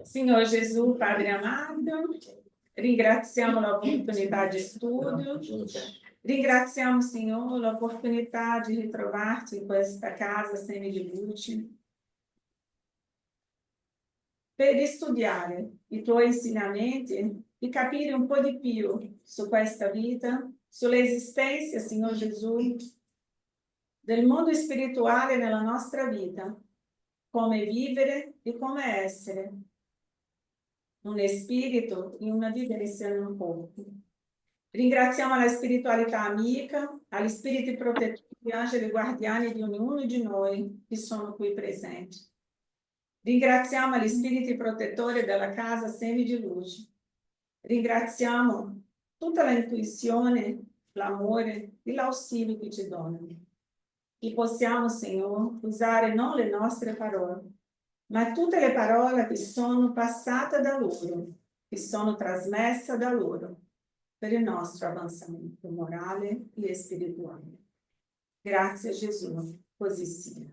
Signor Gesù, Padre amato, ringraziamo l'opportunità di studio, ringraziamo, Signore, l'opportunità di ritrovarti in questa casa semi di luce, per studiare i tuoi insegnamenti, di capire un po' di più su questa vita, sull'esistenza, Signor Gesù, del mondo spirituale nella nostra vita, come vivere e come essere un spirito in una dimensione un corpo. Ringraziamo la spiritualità amica, agli spiriti protettori, angeli guardiani di ognuno di noi che sono qui presenti. Ringraziamo gli spiriti protettori della casa Semi di Luce. Ringraziamo tutta la intuizione, l'amore e l'ausilio che ci donano. Che possiamo, Signore, usare non le nostre parole, ma tutte le parole che sono passate da loro, che sono trasmesse da loro, per il nostro avanzamento morale e spirituale. Grazie Gesù, così sia.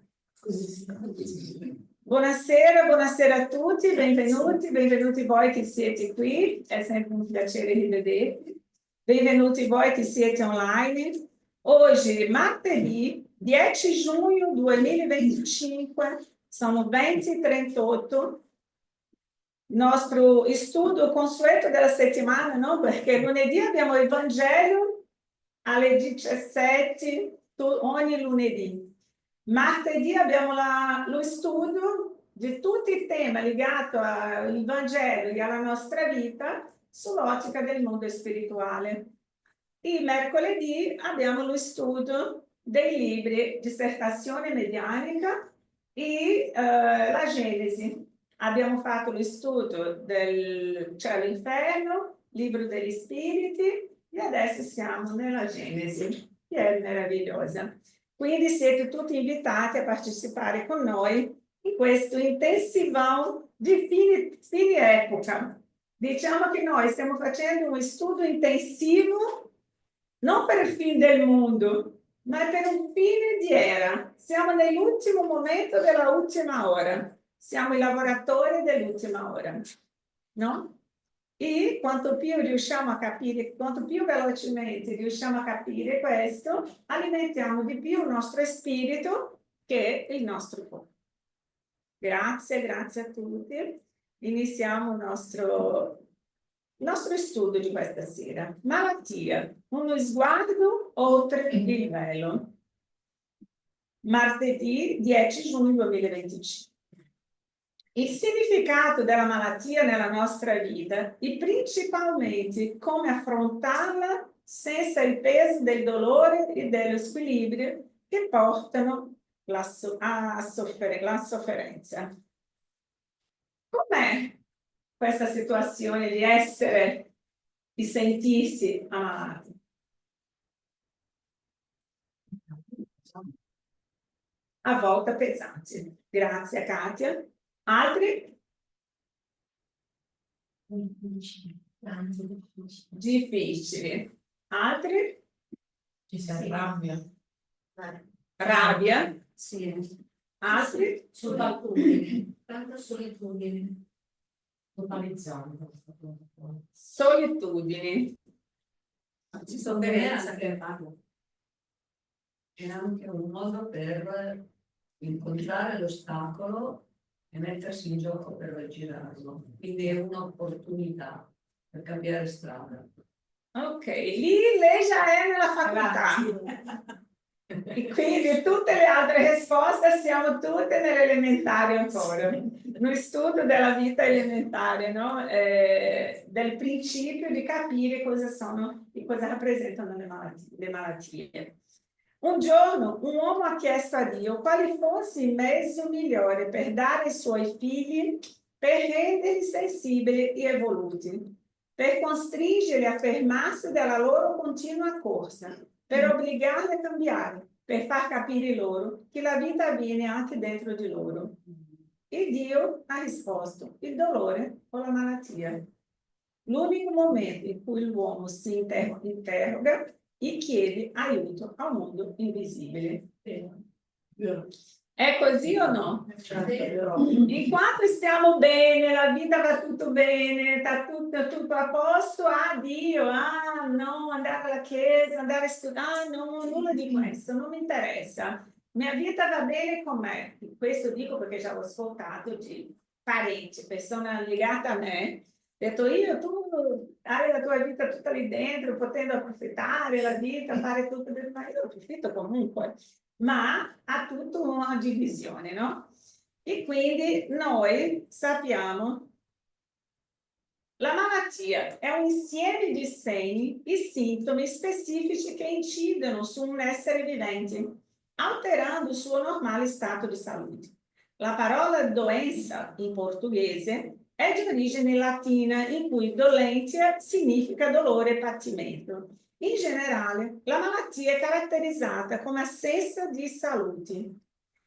Buonasera, buonasera a tutti, benvenuti voi che siete qui, è sempre un piacere rivedervi. Benvenuti voi che siete online. Oggi, martedì 10 giugno 2025, sono 20:38. Nostro studio consueto della settimana, no? Perché lunedì abbiamo il Vangelo alle 17, ogni lunedì. Martedì abbiamo lo studio di tutti i temi legati al Vangelo e alla nostra vita sull'ottica del mondo spirituale. Il mercoledì abbiamo lo studio dei libri Dissertazione Medianica e la Genesi. Abbiamo fatto lo studio del Cielo e Inferno, Libro degli Spiriti e adesso siamo nella Genesi, che è meravigliosa. Quindi siete tutti invitati a partecipare con noi in questo intensivão di fine epoca. Diciamo che noi stiamo facendo un studio intensivo non per il fine del mondo, ma per un fine di era. Siamo nell'ultimo momento della ultima ora. Siamo i lavoratori dell'ultima ora, no? E quanto più riusciamo a capire, quanto più velocemente riusciamo a capire questo, alimentiamo di più il nostro spirito che il nostro corpo. Grazie, grazie a tutti. Iniziamo il nostro studio di questa sera. Malattia, uno sguardo oltre il velo. Martedì 10 giugno 2025. Il significato della malattia nella nostra vita e principalmente come affrontarla senza il peso del dolore e dello squilibrio che portano la sofferenza. Com'è questa situazione di sentirsi amati? A volte pesanti. Grazie Katia. Altri? Difficili. Altri? Ci si rabbia. Rabbia? Sì. Altri? Solitudine. Tanta solitudine. Totalizzante. Solitudini. Sofferenza. È anche un modo per incontrare l'ostacolo e mettersi in gioco per raggirarlo. Quindi è un'opportunità per cambiare strada. Ok, lì lei già è nella facoltà. E quindi tutte le altre risposte siamo tutte nell'elementare ancora. Noi studio della vita elementare, no? Del principio di capire cosa sono e cosa rappresentano le malattie. Un giorno un uomo ha chiesto a Dio quale fosse il mezzo migliore per dare ai suoi figli, per renderli sensibili e evoluti, per costringerli a fermarsi dalla loro continua corsa, per obbligarli a cambiare, per far capire loro che la vita avviene anche dentro di loro. E Dio ha risposto: il dolore o la malattia. L'unico momento in cui l'uomo si interroga e chiedi aiuto al mondo invisibile. È così o no? Inquanto stiamo bene, la vita va tutto bene, sta tutto a posto, Dio, no, andare alla chiesa, andare a studiare, no, nulla di questo, non mi interessa. Mia vita va bene com'è. Questo dico perché già ho ascoltato di parenti, persone legate a me. Ho detto io, tu hai la tua vita tutta lì dentro, potendo approfittare la vita, fare tutto, ma io approfitto comunque, ma ha tutta una divisione, no? E quindi noi sappiamo la malattia è un insieme di segni e sintomi specifici che incidono su un essere vivente, alterando il suo normale stato di salute. La parola doença in portoghese è di origine latina, in cui dolentia significa dolore e patimento. In generale, la malattia è caratterizzata come assenza di salute.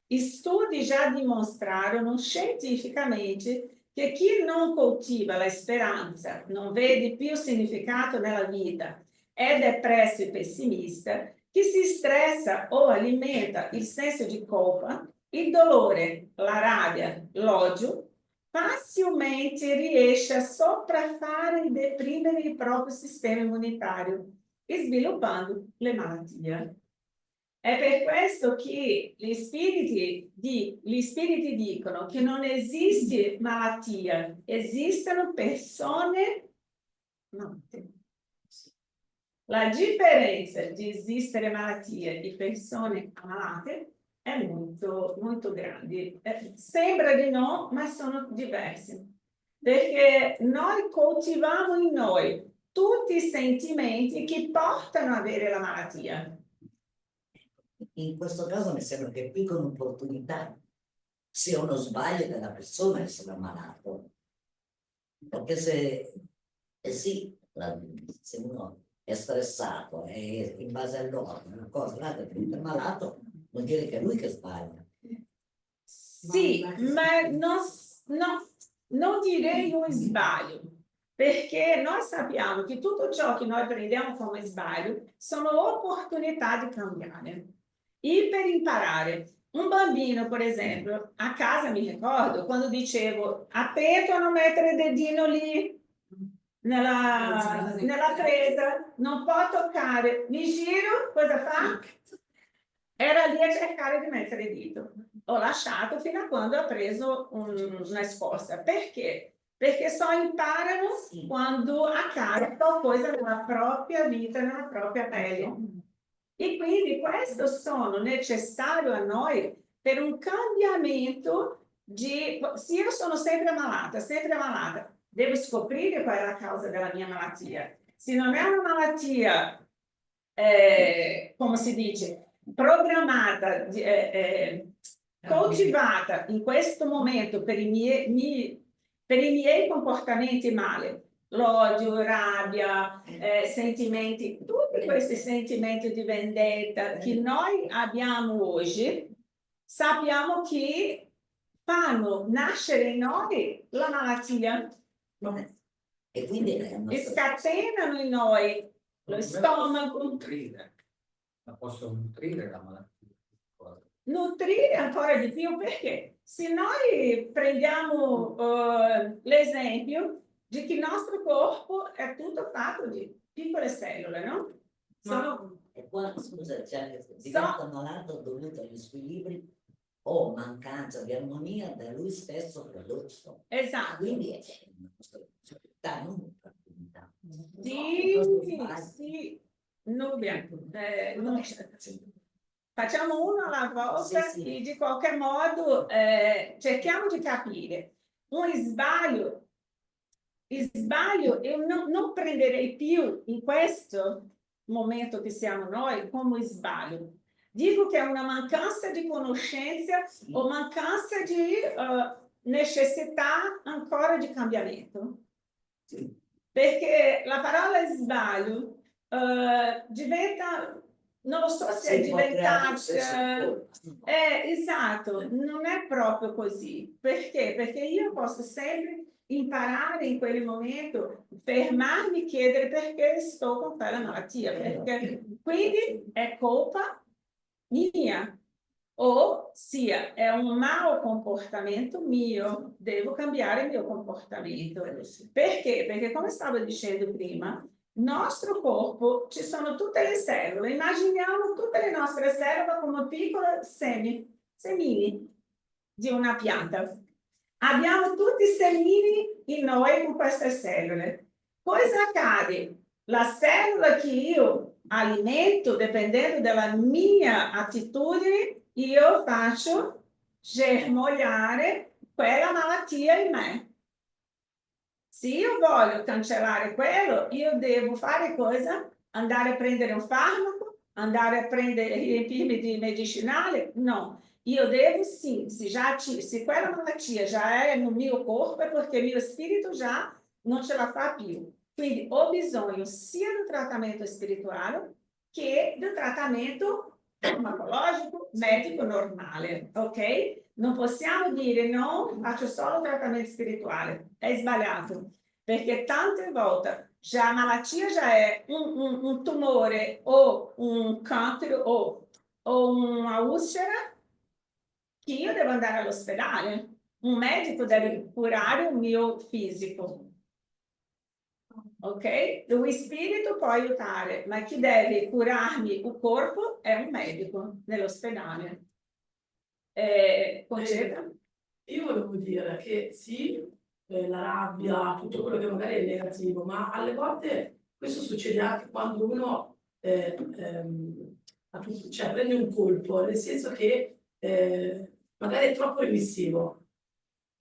Studi già dimostrarono scientificamente che chi non coltiva la speranza, non vede più significato nella vita, è depresso e pessimista, chi si stressa o alimenta il senso di colpa, il dolore, la rabbia, l'odio, facilmente riesce a sopraffare e deprimere il proprio sistema immunitario, sviluppando le malattie. È per questo che gli spiriti dicono che non esiste malattia, esistono persone matte. La differenza di esistere malattie di persone ammalate è molto, molto grande. Sembra di no, ma sono diverse. Perché noi coltiviamo in noi tutti i sentimenti che portano ad avere la malattia. In questo caso mi sembra che più che un'opportunità sia uno sbaglio della persona essere ammalato. Perché se se uno è stressato e in base a loro una cosa, l'altra è malato, vuol dire che è lui che sbaglia. Sì, ma non direi un sbaglio, perché noi sappiamo che tutto ciò che noi prendiamo come sbaglio sono opportunità di cambiare e per imparare. Un bambino, per esempio, a casa mi ricordo quando dicevo attento a non mettere il dedino lì nella presa, non può toccare, mi giro, cosa fa? Era lì a cercare di mettere il dito. Ho lasciato fino a quando ho preso una scossa. Perché? Perché imparano quando accade qualcosa nella propria vita, nella propria pelle. E quindi questo sono necessario a noi per un cambiamento di... Se io sono sempre ammalata, devo scoprire qual è la causa della mia malattia. Se non è una malattia, come si dice, programmata, coltivata in questo momento per i miei comportamenti male, l'odio, rabbia, sentimenti, tutti questi sentimenti di vendetta che noi abbiamo oggi, sappiamo che fanno nascere in noi la malattia. E quindi scatenano in noi lo stomaco. La posso nutrire la malattia. Nutrire ancora di più, perché se noi prendiamo l'esempio di che il nostro corpo è tutto fatto di piccole cellule, no? E qua, scusa, diventa malato dovuto agli squilibri o mancanza di armonia da lui stesso prodotto. Esatto. Quindi è una possibilità, non un'opportunità. Sì, Nubia, facciamo uno alla volta e di qualche modo cerchiamo di capire. Un sbaglio io non prenderei più in questo momento che siamo noi come sbaglio. Dico che è una mancanza di conoscenza o mancanza di necessità ancora di cambiamento. Perché la parola sbaglio diventa, non lo so se è diventata, esatto, non è proprio così. Perché? Perché io posso sempre imparare in quel momento, fermarmi, chiedere perché sto con quella malattia, perché quindi è colpa mia, o sia è un malo comportamento mio, devo cambiare il mio comportamento. Perché? Perché come stavo dicendo prima, nostro corpo ci sono tutte le cellule, immaginiamo tutte le nostre cellule come piccole semini di una pianta. Abbiamo tutti i semini in noi con queste cellule. Cosa accade? La cellula che io alimento, dipendendo dalla mia attitudine, io faccio germogliare quella malattia in me. Se io voglio cancellare quello, io devo fare cosa? Andare a prendere un farmaco? Andare a prendere, riempirmi di medicinale? No. Io devo sì, se quella malattia già è nel mio corpo, è perché il mio spirito già non ce la fa più. Quindi ho bisogno sia del trattamento spirituale che del trattamento farmacologico, medico normale, ok? Non possiamo dire no, faccio solo trattamento spirituale, è sbagliato, perché tante volte già la malattia già è un tumore o un cancro o una ulcera che io devo andare all'ospedale, un medico deve curare il mio fisico. Ok? Lo spirito può aiutare, ma chi deve curarmi il corpo è un medico nell'ospedale. Concetta? Io volevo dire che sì, la rabbia, tutto quello che magari è negativo, ma alle volte questo succede anche quando uno cioè, prende un colpo, nel senso che magari è troppo remissivo.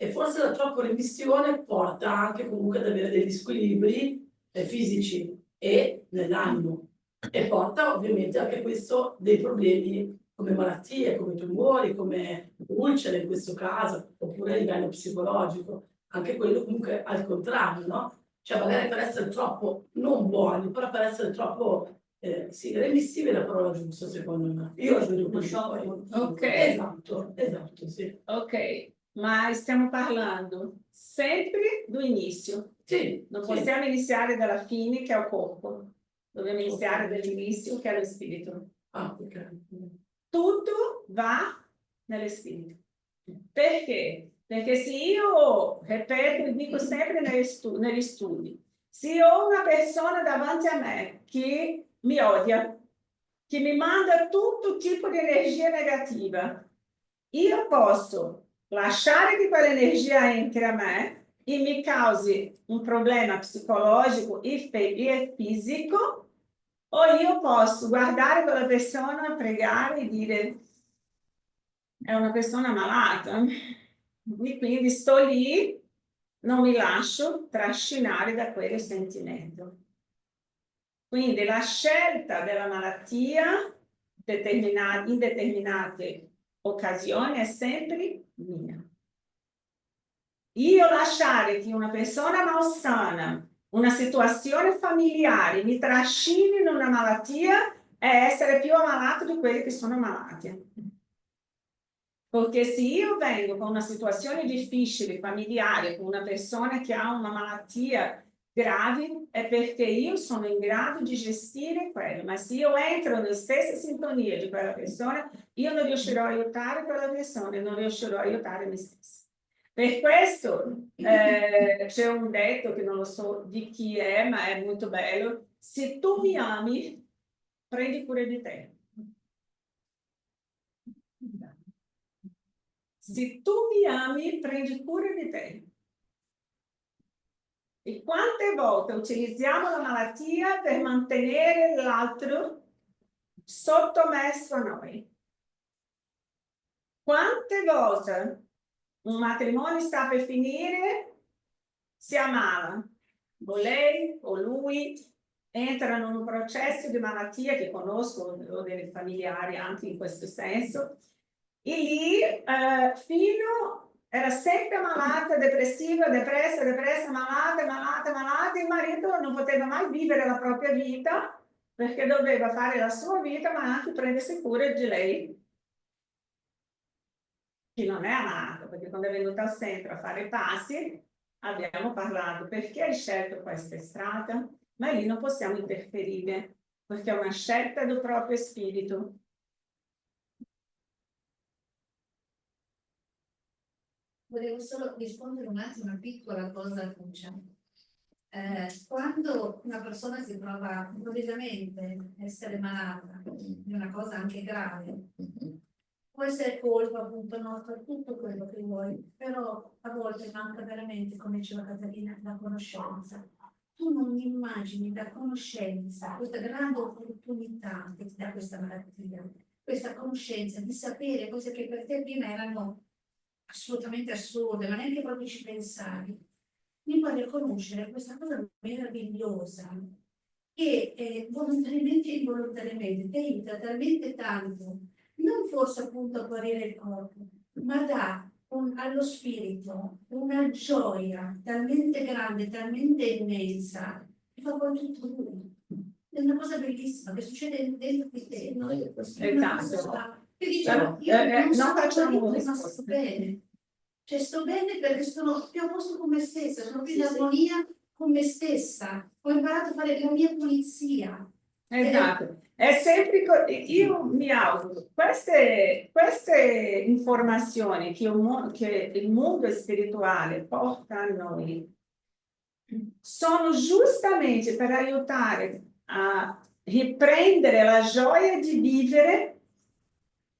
E forse la troppa remissione porta anche comunque ad avere degli squilibri fisici e nell'animo. E porta ovviamente anche questo dei problemi come malattie, come tumori, come ulcere in questo caso, oppure a livello psicologico. Anche quello comunque al contrario, no? Cioè magari per essere troppo, non buoni, però per essere troppo, sì, remissivi è la parola giusta secondo me. Io la vedo così. Ok. Esatto, sì. Ok, ma stiamo parlando sempre do inizio. Sì, Non sì. possiamo iniziare dalla fine che è il corpo. Dobbiamo iniziare dall'inizio che è lo spirito. Ah, ok. Tutto va nello spirito. Perché? Perché se io, ripeto, dico sempre negli studi, se ho una persona davanti a me che mi odia, che mi manda tutto tipo di energia negativa, io posso lasciare che quell'energia entri a me e mi causi un problema psicologico e fisico, o io posso guardare quella persona, pregare e dire è una persona malata e quindi sto lì, non mi lascio trascinare da quel sentimento. Quindi la scelta della malattia in determinate occasioni è sempre mia. Io lasciare che una persona malsana, una situazione familiare mi trascini in una malattia è essere più ammalato di quelli che sono malati. Perché se io vengo con una situazione difficile, familiare, con una persona che ha una malattia grave, è perché io sono in grado di gestire quello, ma se io entro nella stessa sintonia di quella persona, io non riuscirò a aiutare quella persona, non riuscirò a aiutare me stessa. Per questo c'è un detto che non lo so di chi è, ma è molto bello: se tu mi ami, prendi cura di te. Se tu mi ami, prendi cura di te. E quante volte utilizziamo la malattia per mantenere l'altro sottomesso a noi? Quante volte un matrimonio sta per finire, si ammala, o lei o lui entrano in un processo di malattia che conosco, ho dei familiari anche in questo senso, e lì fino era sempre ammalata, depressiva, depressa, malata, il marito non poteva mai vivere la propria vita perché doveva fare la sua vita ma anche prendersi cura di lei, che non è amata, perché quando è venuta al centro a fare i passi abbiamo parlato perché hai scelto questa strada, ma lì non possiamo interferire, perché è una scelta del proprio spirito. Volevo solo rispondere un attimo a una piccola cosa a Lucia. Quando una persona si trova improvvisamente a essere malata di una cosa anche grave, può essere colpa appunto nostra, tutto quello che vuoi, però a volte manca veramente, come diceva Caterina, la conoscenza. Tu non immagini la conoscenza, questa grande opportunità che ti dà questa malattia, questa conoscenza di sapere cose che per te prima erano assolutamente assurde, ma neanche proprio ci pensavi. Mi puoi riconoscere questa cosa meravigliosa che volontariamente e involontariamente ti aiuta talmente tanto, non forse appunto a guarire il corpo, ma dà allo spirito una gioia talmente grande, talmente immensa, che fa poi tutto lui. È una cosa bellissima che succede dentro di te. È una cosa che diciamo, io non so guarire, ma sto bene. Cioè sto bene perché sono più a posto con me stessa, sono più in armonia con me stessa, ho imparato a fare la mia pulizia. Esatto, è sempre io mi auguro queste informazioni che il mondo spirituale porta a noi sono giustamente per aiutare a riprendere la gioia di vivere,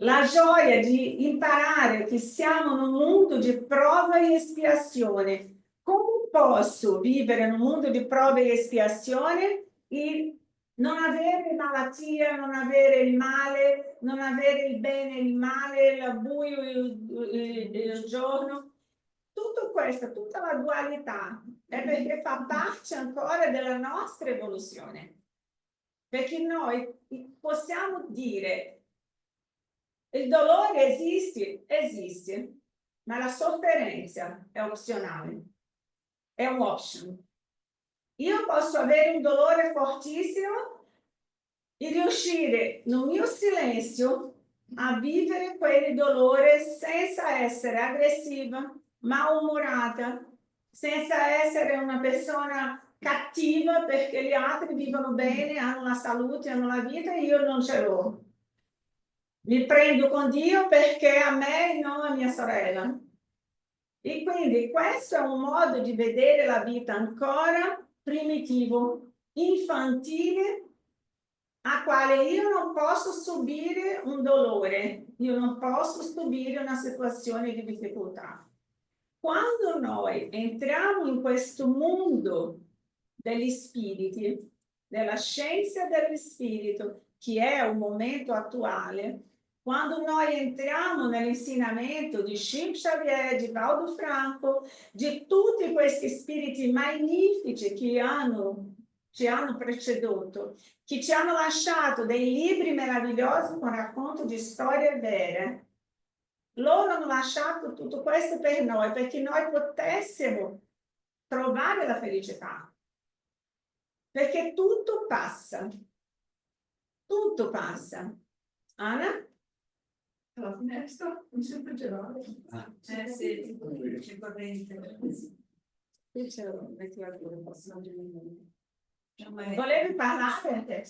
la gioia di imparare che siamo in un mondo di prova e espiazione. Come posso vivere in un mondo di prova e espiazione e non avere malattia, non avere il male, non avere il bene e il male, il buio e il giorno? Tutto questo, tutta la dualità, è perché fa parte ancora della nostra evoluzione. Perché noi possiamo dire il dolore esiste, ma la sofferenza è opzionale, è un option. Io posso avere un dolore fortissimo e riuscire nel mio silenzio a vivere quel dolore senza essere aggressiva, malumorata, senza essere una persona cattiva perché gli altri vivono bene, hanno la salute, hanno la vita e io non ce l'ho. Mi prendo con Dio perché a me e non a mia sorella. E quindi questo è un modo di vedere la vita ancora primitivo, infantile, a quale io non posso subire un dolore, io non posso subire una situazione di difficoltà. Quando noi entriamo in questo mondo degli spiriti, della scienza dello spirito, che è un momento attuale, quando noi entriamo nell'insegnamento di Chico Xavier, di Valdo Franco, di tutti questi spiriti magnifici che ci hanno preceduto, che ci hanno lasciato dei libri meravigliosi con racconto di storie vere, loro hanno lasciato tutto questo per noi, perché noi potessimo trovare la felicità. Perché tutto passa. Tutto passa. Anna? La finestra non sempre gelata. Sì, c'è corrente. Qui c'è un ventilatore, posso Volevi parlare?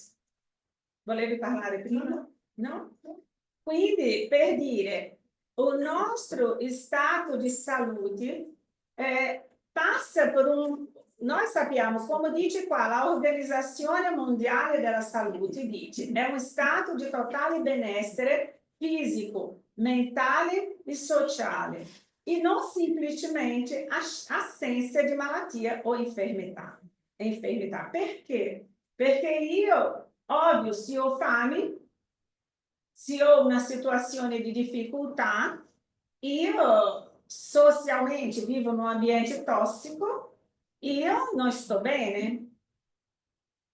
Volevi parlare prima? No? Quindi, per dire, il nostro stato di salute passa per noi sappiamo, come dice qua, l'Organizzazione Mondiale della Salute dice, è un stato di totale benessere fisico, mentale e sociale, e non semplicemente assenza di malattia o infermità. Perché? Perché io, ovvio, se ho fame, se ho una situazione di difficoltà, io socialmente vivo in un ambiente tossico, io non sto bene.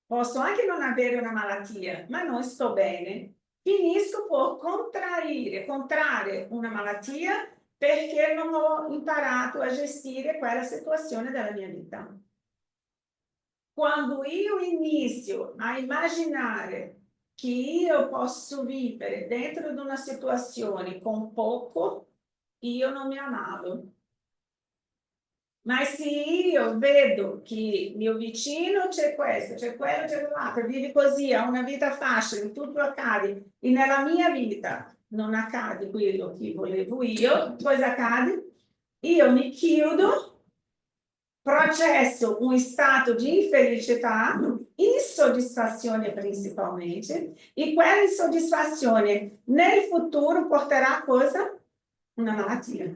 Posso anche non avere una malattia, ma non sto bene. Finisco per contrarre una malattia perché non ho imparato a gestire quella situazione della mia vita. Quando io inizio a immaginare che io posso vivere dentro di una situazione con poco, io non mi ammalo. Ma se io vedo che mio vicino c'è questo, c'è quello, c'è quell'altro, vive così, ha una vita facile, tutto accade, e nella mia vita non accade quello che volevo io, cosa accade? Io mi chiudo, processo un stato di infelicità, insoddisfazione principalmente, e quella insoddisfazione nel futuro porterà a cosa? Una malattia.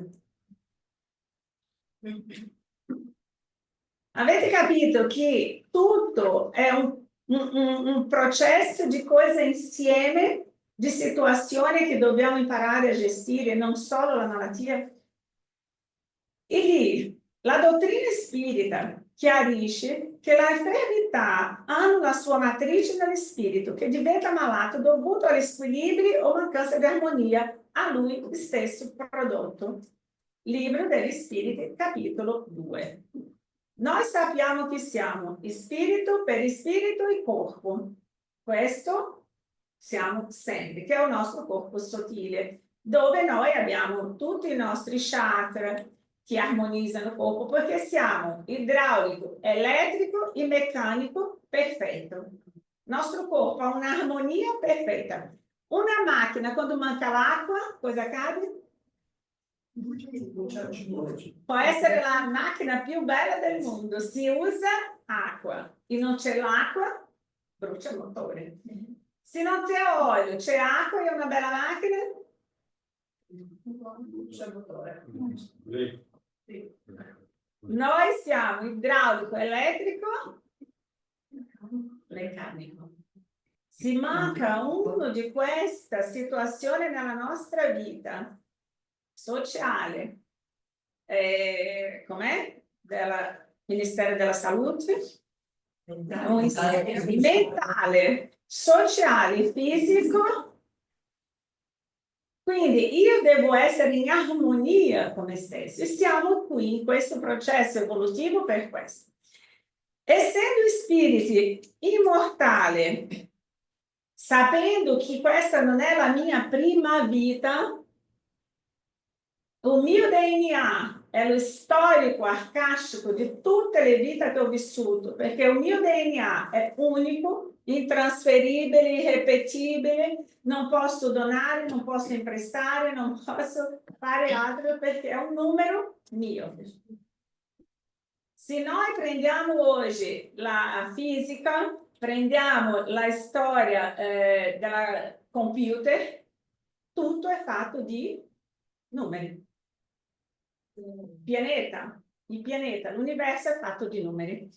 Avete capito che tutto è un processo di cose insieme, di situazioni che dobbiamo imparare a gestire, non solo la malattia? E lì la dottrina spirita chiarisce che le infermità hanno la sua matrice nello spirito, che diventa malato dovuto agli squilibri o mancanza di armonia a lui stesso prodotto. Libro degli Spiriti, capitolo 2. Noi sappiamo che siamo spirito, perispirito e corpo. Questo siamo sempre, che è il nostro corpo sottile, dove noi abbiamo tutti i nostri chakra che armonizzano il corpo, perché siamo idraulico, elettrico e meccanico perfetto. Il nostro corpo ha un'armonia perfetta. Una macchina, quando manca l'acqua, cosa accade? Può essere la macchina più bella del mondo, si usa acqua e non c'è l'acqua, brucia il motore. Se non c'è olio, c'è acqua e una bella macchina, brucia il motore. Sì. Noi siamo idraulico, elettrico, meccanico. Se manca uno di questa situazione nella nostra vita sociale, com'è? Del Ministero della Salute, mentale, sociale, fisico. Quindi io devo essere in armonia con me stesso e siamo qui in questo processo evolutivo per questo. Essendo spiriti immortali, sapendo che questa non è la mia prima vita, il mio DNA è lo storico arcaico di tutte le vite che ho vissuto, perché il mio DNA è unico, intrasferibile, irripetibile, non posso donare, non posso imprestare, non posso fare altro perché è un numero mio. Se noi prendiamo oggi la fisica, prendiamo la storia del computer, tutto è fatto di numeri. Il pianeta, l'universo è fatto di numeri.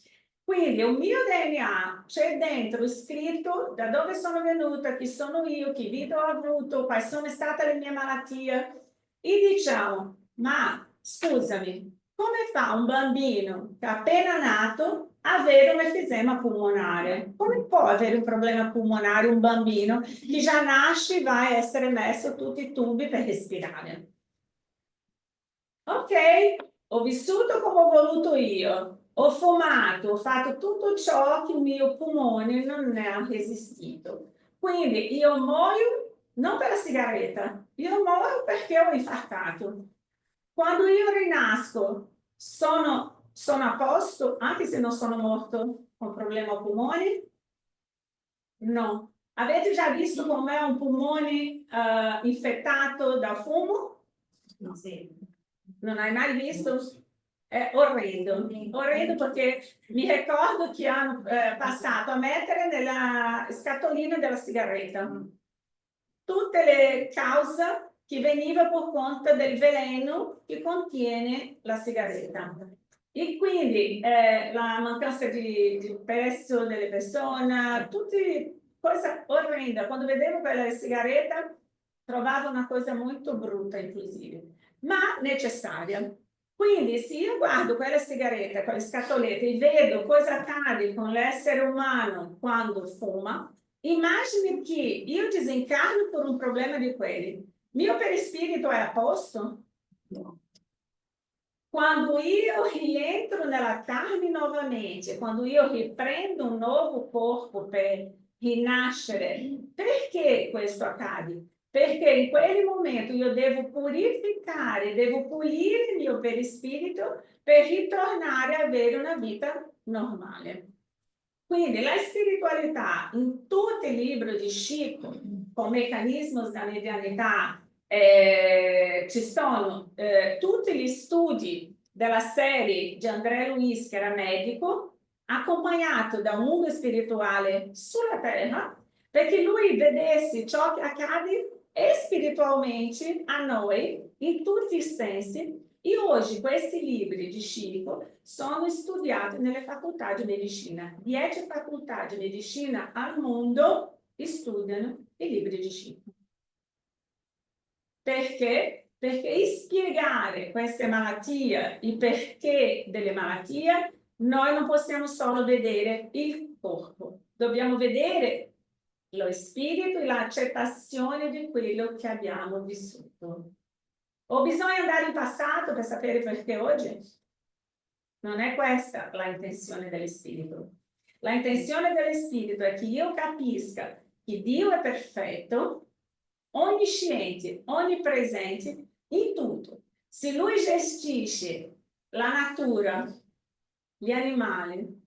Quindi il mio DNA c'è dentro scritto da dove sono venuta, chi sono io, che vita ho avuto, quali sono state le mie malattie. E diciamo, ma scusami, come fa un bambino che è appena nato a avere un enfisema polmonare? Come può avere un problema polmonare un bambino che già nasce e va a essere messo tutti i tubi per respirare? Ok, ho vissuto come ho voluto io, ho fumato, ho fatto tutto ciò che il mio polmone non ne ha resistito. Quindi io muoio non per la sigaretta, io muoio perché ho infartato. Quando io rinasco sono a posto, anche se non sono morto con problema ai polmoni? No. Avete già visto com'è un polmone infettato da fumo? No, sì. Non hai mai visto? È orrendo, orrendo perché mi ricordo che hanno passato a mettere nella scatolina della sigaretta tutte le cause che venivano per conto del veleno che contiene la sigaretta. E quindi la mancanza di peso delle persone, tutte cose orrende. Quando vedevo quella sigaretta trovavo una cosa molto brutta inclusive, ma necessaria. Quindi se io guardo quella sigaretta, quelle scatolette e vedo cosa accade con l'essere umano quando fuma, immagini che io disincarno per un problema di quelli. Mio perispirito è a posto? No. Quando io rientro nella carne novamente, quando io riprendo un nuovo corpo per rinascere, perché questo accade? perché in quel momento io devo purificare, devo pulire il mio perispirito per ritornare a avere una vita normale. Quindi la spiritualità in tutti i libri di Chico, con meccanismi da medianità, ci sono tutti gli studi della serie di André Luiz, che era medico, accompagnato da un mondo spirituale sulla terra, perché lui vedesse ciò che accade spiritualmente a noi, in tutti i sensi. E hoje, questi libri di Chico sono studiati nelle facoltà di medicina. 10 facoltà di medicina al mondo studiano i libri di Chico. Perché? Perché spiegare queste malattie, il perché delle malattie, noi non possiamo solo vedere il corpo, dobbiamo vedere lo spirito e l'accettazione di quello che abbiamo vissuto. O bisogna andare in passato per sapere perché oggi? Non è questa la intenzione dello spirito. La intenzione dello spirito è che io capisca che Dio è perfetto, onnisciente, onnipresente in tutto. Se Lui gestisce la natura, gli animali,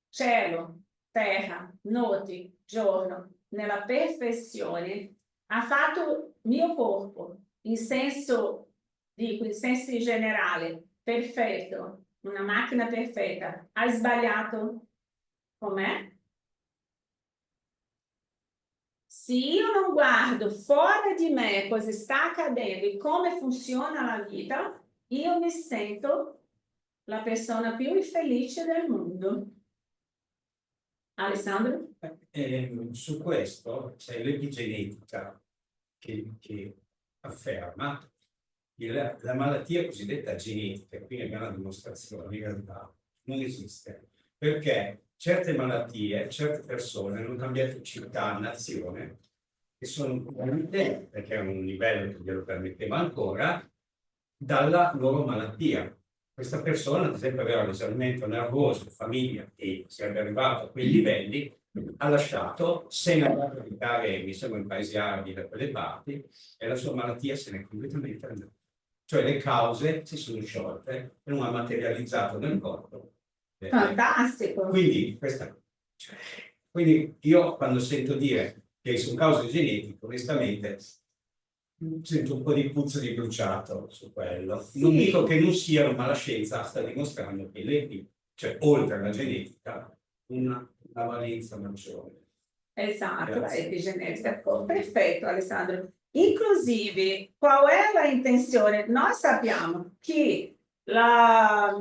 cielo, terra, notte, giorno, nella perfezione, ha fatto mio corpo in senso, dico, in senso generale, perfetto, una macchina perfetta, ha sbagliato com'è? Se io non guardo fuori di me cosa sta accadendo e come funziona la vita, io mi sento la persona più infelice del mondo. Alessandro? Su questo c'è l'epigenetica che afferma che la malattia cosiddetta genetica, qui abbiamo una dimostrazione, in realtà non esiste, perché certe malattie, certe persone hanno cambiato città, nazione, e sono curate, perché hanno un livello che glielo permetteva ancora, dalla loro malattia. Questa persona, ad esempio, aveva l'isolamento nervoso, famiglia, e sarebbe arrivato a quei livelli, ha lasciato, se ne è andato a abitare, mi sembra, in paesi arabi da quelle parti, e la sua malattia se n'è completamente andata. Cioè le cause si sono sciolte e non ha materializzato nel corpo. Fantastico! Quindi io quando sento dire che sono cause genetiche, onestamente sento un po' di puzza di bruciato su quello. Sì. Non dico che non siano, ma la scienza sta dimostrando che cioè oltre alla genetica, una valenza maggiore. Esatto, la Grazie. epigenetica. Perfetto, Alessandro. Inclusive, qual è la intenzione? Noi sappiamo che la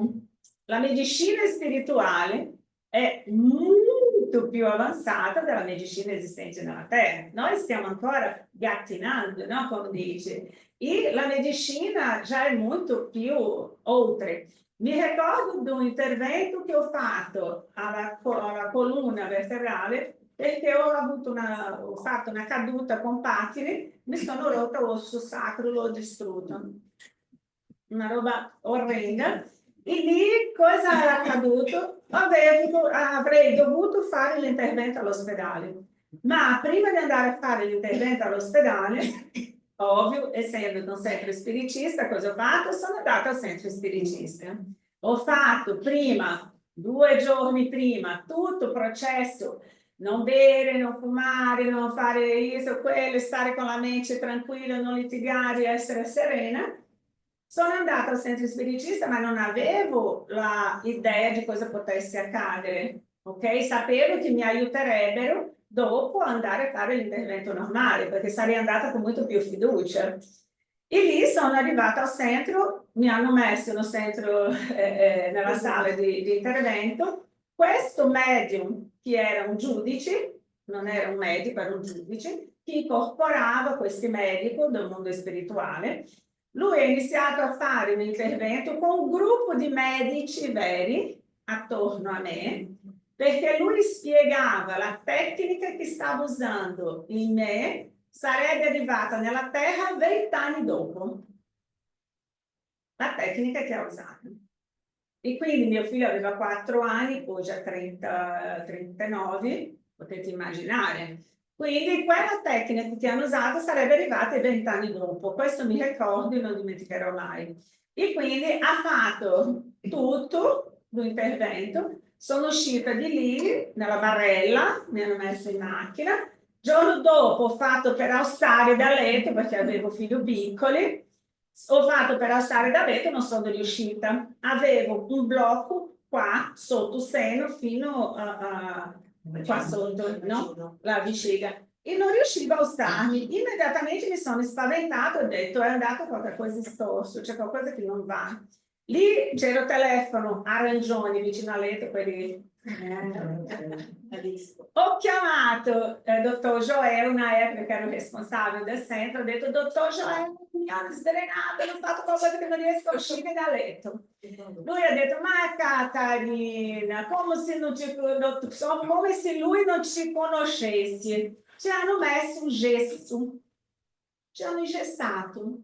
medicina spirituale è molto più avanzata della medicina esistente nella Terra. Noi stiamo ancora gattinando, no? Come dice. E la medicina già è molto più oltre. Mi ricordo di un intervento che ho fatto alla colonna vertebrale perché ho fatto una caduta con pattini, mi sono rotta l'osso sacro, l'ho distrutto. Una roba orrenda. E lì cosa era accaduto? Avrei dovuto fare l'intervento all'ospedale. Ma prima di andare a fare l'intervento all'ospedale, ovvio, essendo un centro spiritista, cosa ho fatto? Sono andata al centro spiritista. Ho fatto prima, 2 giorni prima, tutto il processo, non bere, non fumare, non fare questo, quello, stare con la mente tranquilla, non litigare, essere serena. Sono andata al centro spiritista, ma non avevo l'idea di cosa potesse accadere, ok? Sapevo che mi aiuterebbero dopo andare a fare l'intervento normale, perché sarei andata con molto più fiducia. E lì sono arrivata al centro, mi hanno messo nel centro, nella sala di intervento. Questo medium, che era un giudice, non era un medico, era un giudice, che incorporava questi medici del mondo spirituale. Lui ha iniziato a fare un intervento con un gruppo di medici veri attorno a me, perché lui spiegava la tecnica che stava usando in me, sarebbe arrivata nella Terra 20 anni dopo. La tecnica che ha usato. E quindi mio figlio aveva 4 anni, poi già 39, potete immaginare. Quindi quella tecnica che hanno usato sarebbe arrivata 20 anni dopo. Questo mi ricordo e non dimenticherò mai. E quindi ha fatto tutto l'intervento. Sono uscita di lì, nella barella, mi hanno messo in macchina. Giorno dopo ho fatto per alzare da letto, perché avevo figli piccoli, ho fatto per alzare da letto e non sono riuscita. Avevo un blocco qua, sotto seno, fino a qua sotto, no? La vescica. E non riuscivo a alzarmi. Immediatamente mi sono spaventata e ho detto, è andato qualcosa storto, c'è qualcosa che non va. Lì c'era il telefono arancione vicino al letto, quelli... Ho chiamato il dottor Joel, una epoca ero responsabile del centro, ho detto, dottor Joel, mi hanno sdrenato, hanno fatto qualcosa che non riesco a uscire dal letto. Lui ha detto, ma Catarina, come se lui non ci conoscesse. Ci hanno messo un gesso, ci hanno ingessato.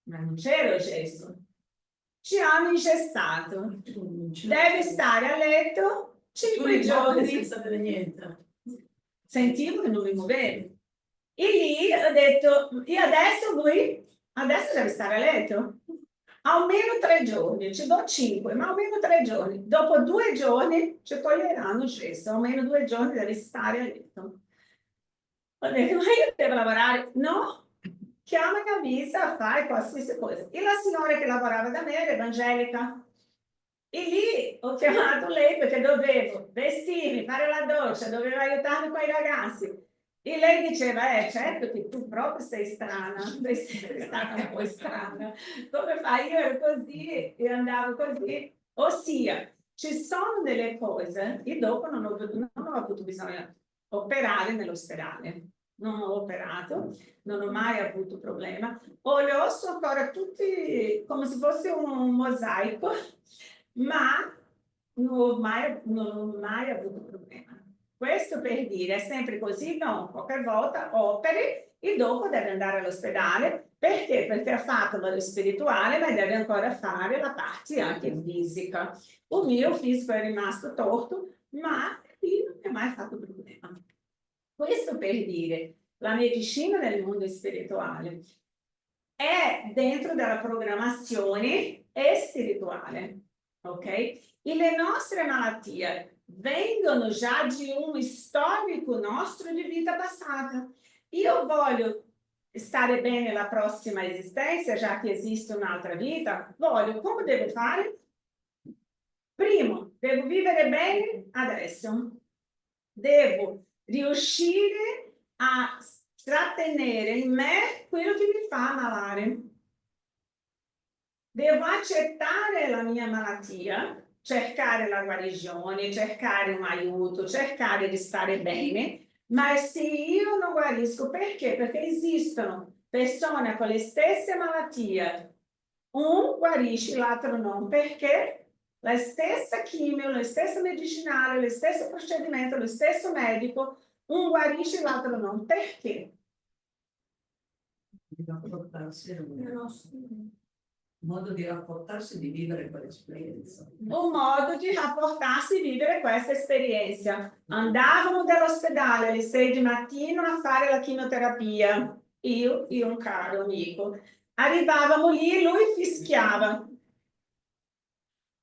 Ma non c'era il gesso. Ci hanno ingessato. Devi stare a letto 5 giorni. Senza sapere niente. Sentivo che non mi muovevo. E lì ho detto, io adesso deve stare a letto. Almeno 3 giorni, ci do 5, ma almeno 3 giorni. Dopo 2 giorni ci toglieranno il gesso, almeno 2 giorni devi stare a letto. Ho detto, ma io devo lavorare? No, chiama e avvisa, fai qualsiasi cosa. E la signora che lavorava da me era evangelica. E lì ho chiamato lei perché dovevo vestirmi, fare la doccia, dovevo aiutarmi con i ragazzi. E lei diceva, certo che tu proprio sei strana, sei stata un po' strana. Come fai? Io ero così e andavo così. Ossia, ci sono delle cose, e dopo non ho avuto bisogno di operare nell'ospedale. Non ho operato, non ho mai avuto problema. Ho gli osso ancora tutti come se fosse un mosaico, ma non ho mai avuto problema. Questo per dire, è sempre così, no, qualche volta operi e dopo deve andare all'ospedale. Perché? Perché ha fatto la spirituale, ma deve ancora fare la parte anche fisica. Il mio fisico è rimasto torto, ma qui non mi ha mai fatto problema. Questo per dire, la medicina nel mondo spirituale è dentro della programmazione spirituale, ok? E le nostre malattie vengono già di un storico nostro di vita passata. Io voglio stare bene la prossima esistenza, già che esiste un'altra vita, come devo fare? Primo, devo vivere bene adesso. Devo riuscire a trattenere in me quello che mi fa ammalare. Devo accettare la mia malattia, cercare la guarigione, cercare un aiuto, cercare di stare bene, ma se io non guarisco, perché? Perché esistono persone con le stesse malattie, un guarisce, l'altro non, perché la stessa chimio, lo stesso medicinale, lo stesso procedimento, lo stesso medico, un guarisce, l'altro non, perché? Un modo di rapportarsi, di vivere quell'esperienza. Un modo di rapportarsi e vivere questa esperienza. Andavamo dall'ospedale alle 6 di mattino a fare la chemioterapia. Io e un caro amico. Arrivavamo lì e lui fischiava.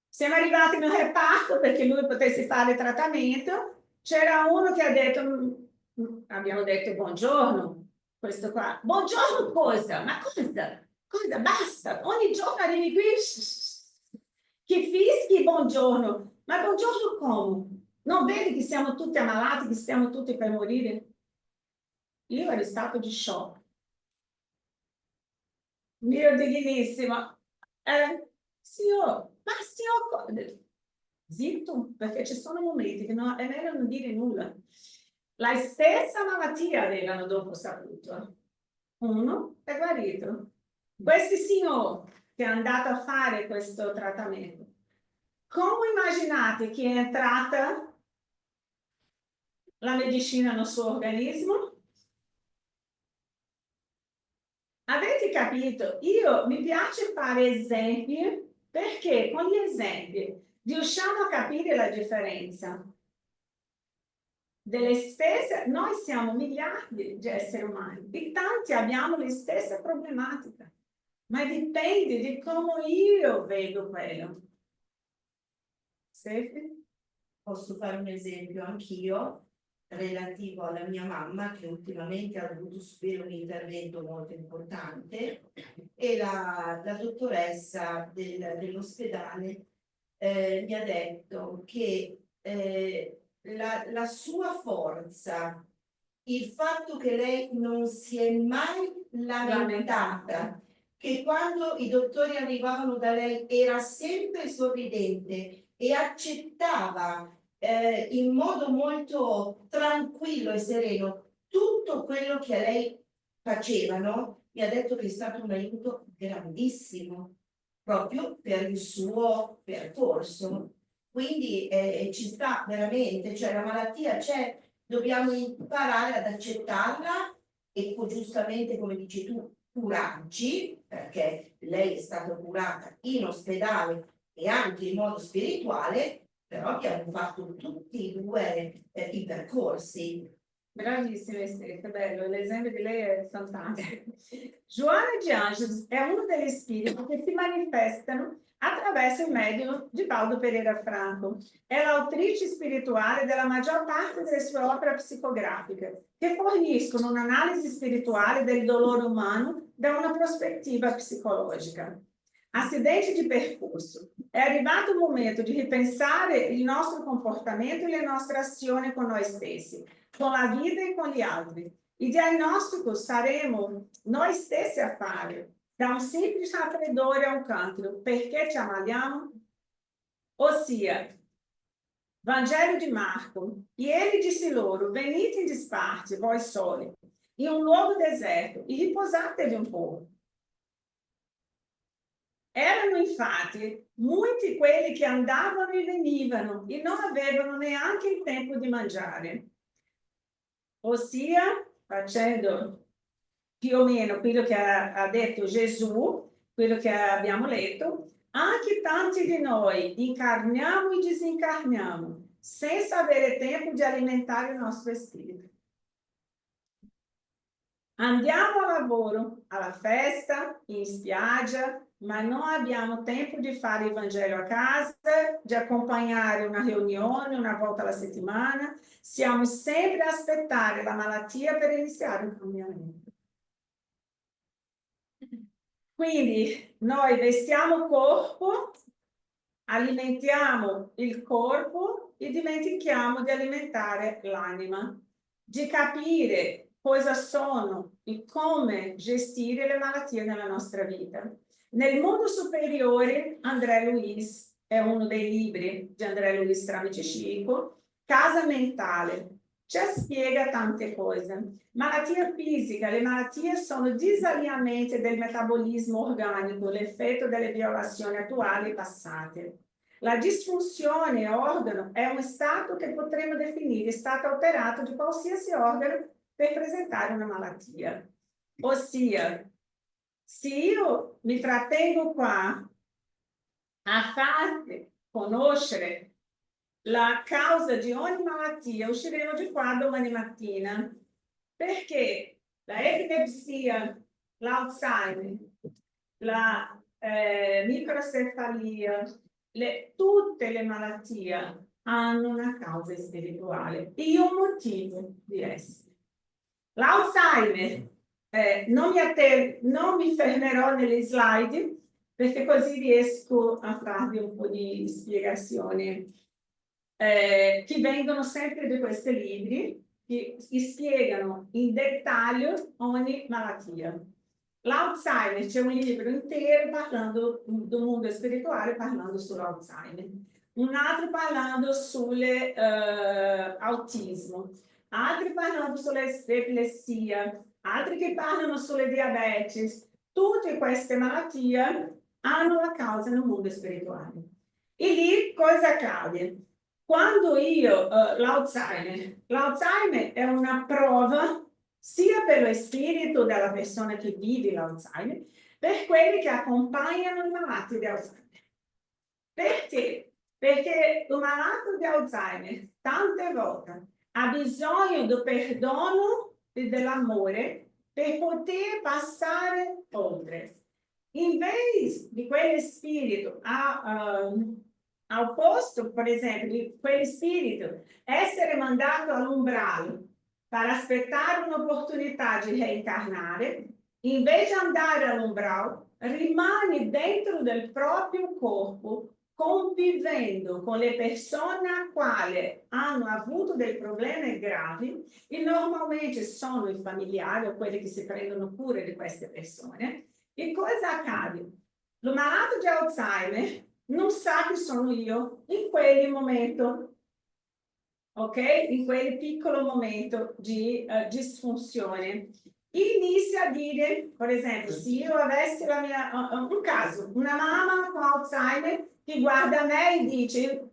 Siamo arrivati nel reparto perché lui potesse fare il trattamento. C'era uno che ha detto, abbiamo detto buongiorno, questo qua. Buongiorno cosa? Ma cosa? Cosa? Basta, ogni giorno arrivi qui, che fischi buongiorno. Ma buongiorno come? Non vedi che siamo tutti ammalati, che stiamo tutti per morire? Io ero in stato di shock. Mio divinissimo. Signor, ma signor, zitto, perché ci sono momenti che è meglio non dire nulla. La stessa malattia avevano dopo saputo. Uno è guarito. Questo signor che è andato a fare questo trattamento, come immaginate che è entrata la medicina nel suo organismo? Avete capito? Mi piace fare esempi perché con gli esempi riusciamo a capire la differenza. delle stesse, noi siamo miliardi di esseri umani e tanti abbiamo le stesse problematiche, ma dipende di come io vedo quello. Stefi? Posso fare un esempio anch'io relativo alla mia mamma che ultimamente ha dovuto subire un intervento molto importante e la dottoressa dell'ospedale mi ha detto che la sua forza, il fatto che lei non si è mai lamentata, che quando i dottori arrivavano da lei era sempre sorridente e accettava in modo molto tranquillo e sereno tutto quello che a lei facevano, mi ha detto che è stato un aiuto grandissimo proprio per il suo percorso. Quindi ci sta veramente, cioè la malattia c'è, dobbiamo imparare ad accettarla e giustamente, come dici tu, curarci, perché lei è stata curata in ospedale e anche in modo spirituale, però abbiamo fatto tutti e due i percorsi. Bravissima Esther, bello, l'esempio di lei è fantastico. Joana de Ângeles è uno degli spiriti che si manifestano attraverso il medium di Valdo Pereira Franco. È l'autrice spirituale della maggior parte delle sue opere psicografiche, che forniscono un'analisi spirituale del dolore umano da una prospettiva psicologica. Acidente di percorso. È arrivato il momento di ripensare il nostro comportamento e le nostre azioni con noi stessi, con la vita e con gli altri. Il diagnostico saremo noi stessi a fare, da un semplice raffreddore a un cancro, perché ci ammaliamo? Ossia, Vangelo di Marco, e ele disse loro, venite in disparte, voi soli, in un luogo deserto, e riposatevi un po'. Erano infatti molti quelli che andavano e venivano e non avevano neanche il tempo di mangiare. Ossia, facendo più o meno quello che ha detto Gesù, quello che abbiamo letto, anche tanti di noi incarniamo e disincarniamo, senza avere tempo di alimentare il nostro spirito. Andiamo al lavoro, alla festa, in spiaggia, ma non abbiamo tempo di fare il Vangelo a casa, di accompagnare una riunione una volta alla settimana. Siamo sempre a aspettare la malattia per iniziare un cambiamento. Quindi noi vestiamo corpo, alimentiamo il corpo e dimentichiamo di alimentare l'anima, di capire cosa sono e come gestire le malattie nella nostra vita. Nel mondo superiore, André Luiz, è uno dei libri di André Luiz Tramite Chico, Casa Mentale, ci spiega tante cose. Malattia fisica, le malattie sono disallineamenti del metabolismo organico, l'effetto delle violazioni attuali e passate. La disfunzione organo è uno stato che potremmo definire stato alterato di qualsiasi organo per presentare una malattia. Ossia, se io mi trattengo qua a farvi conoscere la causa di ogni malattia, usciremo di qua domani mattina, perché la epilepsia, l'Alzheimer, la microcefalia, tutte le malattie hanno una causa spirituale e un motivo di essere. L'Alzheimer, non mi fermerò nelle slide perché così riesco a farvi un po' di spiegazione che vengono sempre da questi libri che spiegano in dettaglio ogni malattia. L'Alzheimer, c'è un libro intero parlando del mondo spirituale, parlando sull'Alzheimer, un altro parlando sull'autismo, altri parlando sull'epilessia, altri che parlano sulle diabete. Tutte queste malattie hanno la causa nel mondo spirituale. E lì cosa accade? Quando io, l'Alzheimer è una prova sia per lo spirito della persona che vive l'Alzheimer, per quelli che accompagnano i malati di Alzheimer. Perché? Perché il malato di Alzheimer tante volte ha bisogno del perdono e dell'amore per poter passare oltre. In vez di quel spirito al posto, per esempio, di quel spirito essere mandato all'umbrale per aspettare un'opportunità di reincarnare, invece di andare all'umbrale, rimane dentro del proprio corpo, convivendo con le persone a quali hanno avuto dei problemi gravi, e normalmente sono i familiari o quelli che si prendono cura di queste persone. E cosa accade? Il malato di Alzheimer non sa che sono io in quel momento, ok? In quel piccolo momento di disfunzione. Inizia a dire, per esempio, se io avessi un caso, una mamma con Alzheimer che guarda me e dice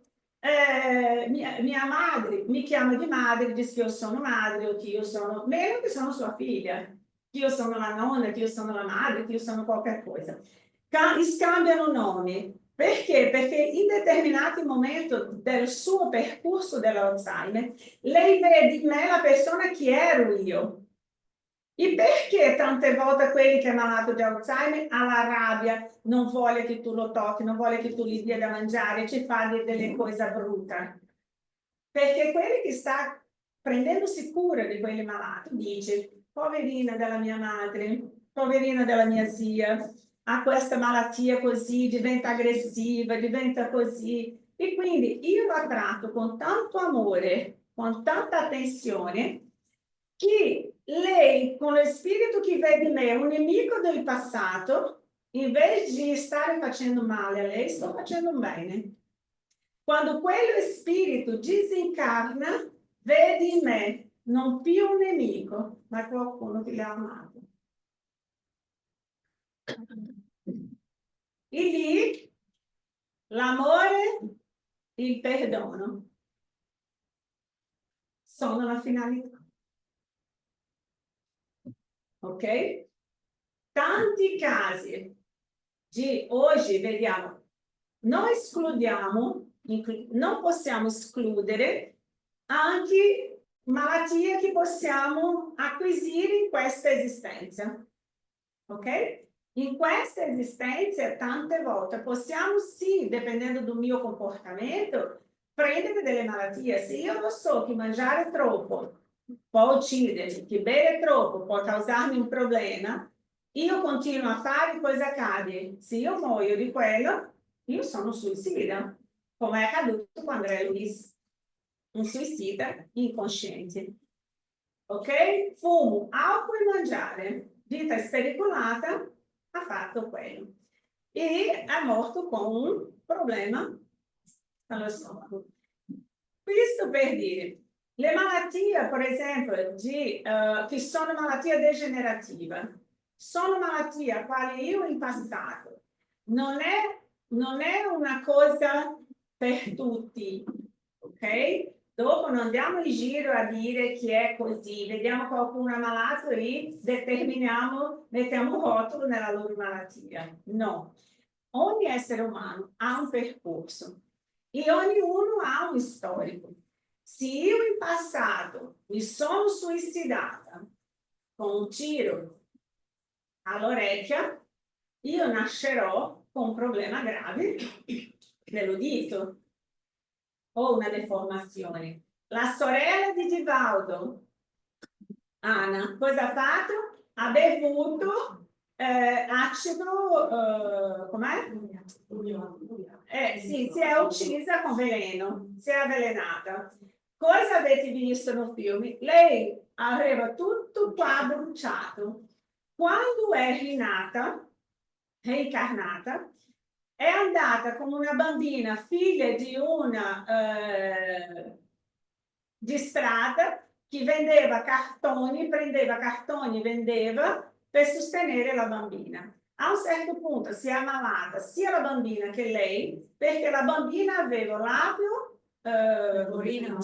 mia madre mi chiama di madre, dice che io sono madre o che io sono, meno che sono sua figlia, che io sono la nonna, che io sono la madre, che io sono qualche cosa. Scambiano nomi. Perché? Perché in determinati momenti del suo percorso dell'Alzheimer, lei vede in me la persona che ero io. E perché tante volte quelli che è malato di Alzheimer ha la rabbia, non vuole che tu lo tocchi, non vuole che tu gli dia da mangiare, ci fa delle cose brutte? Perché quelli che sta prendendosi cura di quelli malati dice, poverina della mia madre, poverina della mia zia, ha questa malattia così, diventa aggressiva, diventa così. E quindi io la tratto con tanto amore, con tanta attenzione, che lei, con lo spirito che vede in me, un nemico del passato, invece di stare facendo male a lei, sto facendo bene. Quando quello spirito disincarna, vede in me non più un nemico, ma qualcuno che l'ha amato. E lì l'amore e il perdono sono la finalità. Ok? Tanti casi di oggi vediamo, noi escludiamo, non possiamo escludere anche malattie che possiamo acquisire in questa esistenza. Ok? In questa esistenza tante volte possiamo sì, dipendendo dal mio comportamento, prendere delle malattie. Se io lo so che mangiare troppo può uccidermi, che bere troppo può causarmi un problema, io continuo a fare, cosa accade? Se io muoio di quello, io sono suicida, come è accaduto quando era Luis, un suicida incosciente. Ok? Fumo, alcol e mangiare, vita spericolata, ha fatto quello. E è morto con un problema allo stomaco. Questo per dire, le malattie, per esempio, che sono malattie degenerative, sono malattie a quali io in passato non è una cosa per tutti, ok? Dopo non andiamo in giro a dire che è così, vediamo qualcuno ammalato e determiniamo, mettiamo un rotolo nella loro malattia. No, ogni essere umano ha un percorso e ognuno ha un storico. Se io in passato mi sono suicidata con un tiro all'orecchia, io nascerò con un problema grave nell'udito o una deformazione. La sorella di Givaldo, Anna, cosa ha fatto? Ha bevuto acido, com'è? Sì, si è uccisa con veleno, si è avvelenata. Cosa avete visto nel film? Lei aveva tutto qua bruciato. Quando è reincarnata, è andata come una bambina, figlia di una di strada, che vendeva cartoni, prendeva cartoni, vendeva per sostenere la bambina. A un certo punto si è ammalata sia la bambina che lei, perché la bambina aveva labio leporino,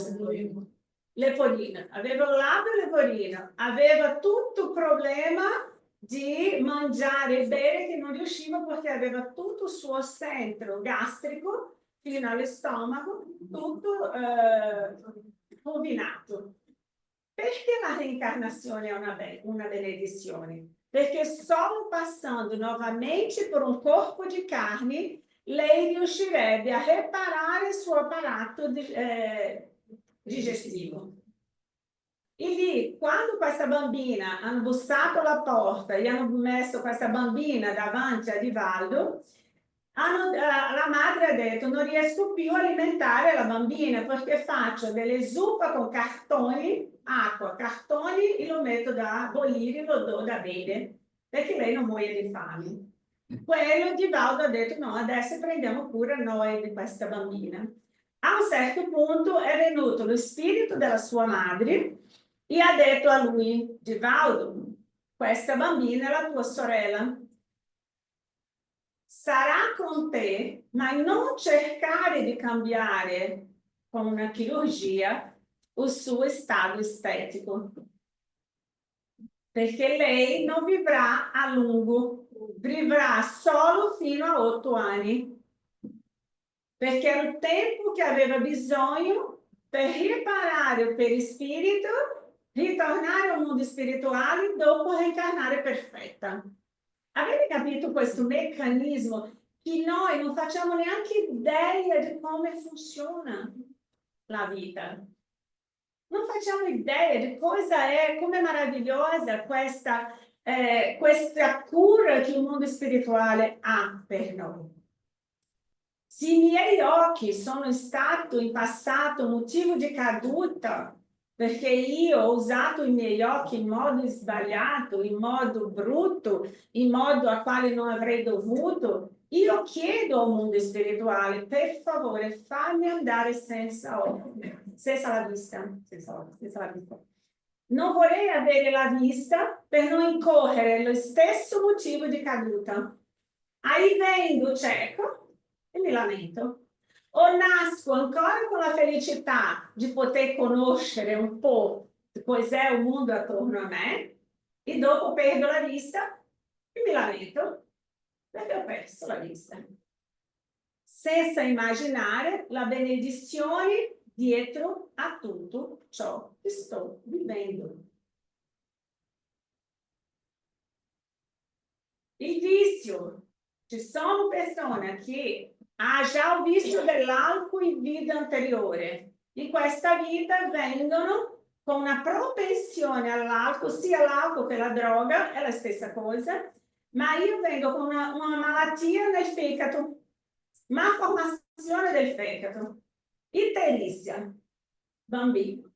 aveva il labio leporino, aveva tutto il problema di mangiare e bere che non riusciva perché aveva tutto il suo centro gastrico fino allo stomaco, tutto rovinato. Perché la reencarnazione è una benedizione? Perché solo passando novamente por un corpo di carne, lei riuscirebbe a reparare il suo apparato digestivo. E lì, quando questa bambina hanno bussato alla porta e hanno messo questa bambina davanti a Divaldo, la madre ha detto: non riesco più a alimentare la bambina perché faccio delle zuppe con cartoni, acqua, cartoni e lo metto da bollire e lo do da bere perché lei non muoia di fame. Quello Divaldo ha detto: no, adesso prendiamo cura noi di questa bambina. A un certo punto è venuto lo spirito della sua madre e ha detto a lui: Divaldo, questa bambina è la tua sorella, sarà con te, ma non cercare di cambiare con una chirurgia il suo stato estetico, perché lei non vivrà a lungo, vivrà solo fino a 8 anni, perché era il tempo che aveva bisogno per riparare il perispirito, ritornare al mondo spirituale dopo reincarnare perfetta. Avete capito questo meccanismo che noi non facciamo neanche idea di come funziona la vita? Non facciamo idea di cosa è, come è meravigliosa questa cura che il mondo spirituale ha per noi. Se i miei occhi sono stato in passato motivo di caduta, perché io ho usato i miei occhi in modo sbagliato, in modo brutto, in modo a quale non avrei dovuto, io chiedo al mondo spirituale, per favore, fammi andare senza occhi, senza la vista. Non vorrei avere la vista per non incorrere lo stesso motivo di caduta. Ahí vengo cieco e mi lamento. O nasco ancora con la felicità di poter conoscere un po' cos'è il mondo attorno a me e dopo perdo la vista e mi lamento perché ho perso la vista. Senza immaginare la benedizione dietro a tutto ciò che sto vivendo. Il vizio. Ci sono persone che hanno già visto dell'alcol in vita anteriore. In questa vita vengono con una propensione all'alcol, sia l'alcol che la droga, è la stessa cosa, ma io vengo con una malattia nel fegato, malformazione del fegato, icterizia, bambino,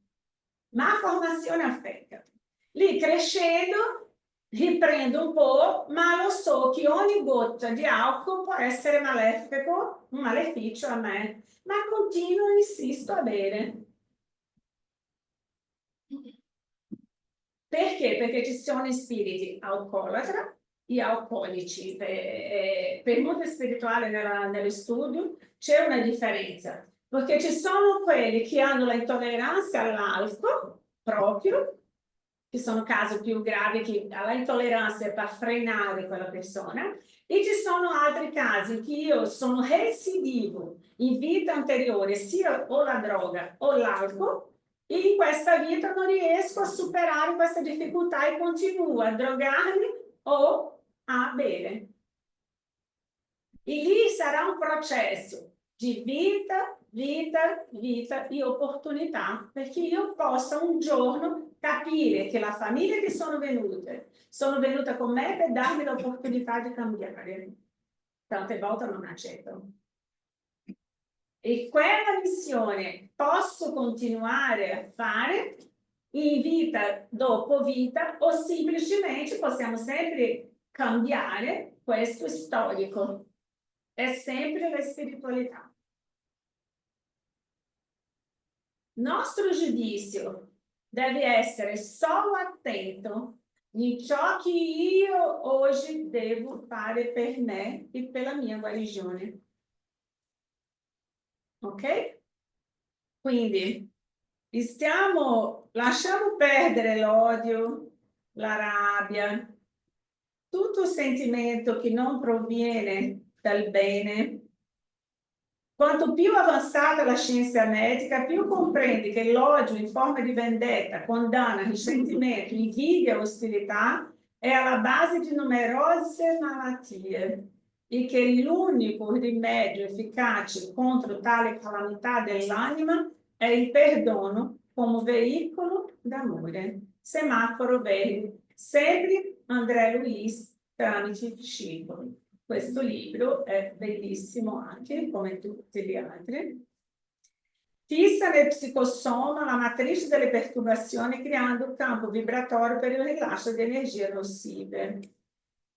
malformazione al fegato. Lì crescendo riprendo un po', ma lo so che ogni goccia di alcol può essere malefico, un maleficio a me, ma continuo e insisto a bere. Perché? Perché ci sono spiriti alcolatra e alcolici. Per il mondo spirituale nello studio c'è una differenza, perché ci sono quelli che hanno l'intolleranza all'alcol proprio, che sono casi più gravi che la intolleranza è per frenare quella persona, e ci sono altri casi che io sono recidivo in vita anteriore, sia o la droga o l'alcol, e in questa vita non riesco a superare questa difficoltà e continuo a drogarmi o a bere. E lì sarà un processo di vita e opportunità, perché io possa un giorno capire che la famiglia che sono venuta con me per darmi l'opportunità di cambiare. Tante volte non accetto. E quella missione posso continuare a fare in vita dopo vita o semplicemente possiamo sempre cambiare questo storico. È sempre la spiritualità. Nostro giudizio deve essere solo attento in ciò che io oggi devo fare per me e per la mia guarigione. Ok? Quindi lasciamo perdere l'odio, la rabbia, tutto sentimento che non proviene dal bene, Quanto più avanzata la scienza medica, più comprende che l'odio in forma di vendetta, condanna, risentimento, invidia e ostilità è alla base di numerose malattie e che l'unico rimedio efficace contro tale calamità dell'anima è il perdono come veicolo d'amore. Semaforo verde. Sempre André Luiz, Tramite Scivoli. Questo libro è bellissimo anche, come tutti gli altri. Fissa nel psicosoma la matrice delle perturbazioni creando un campo vibratorio per il rilascio di energie nocive.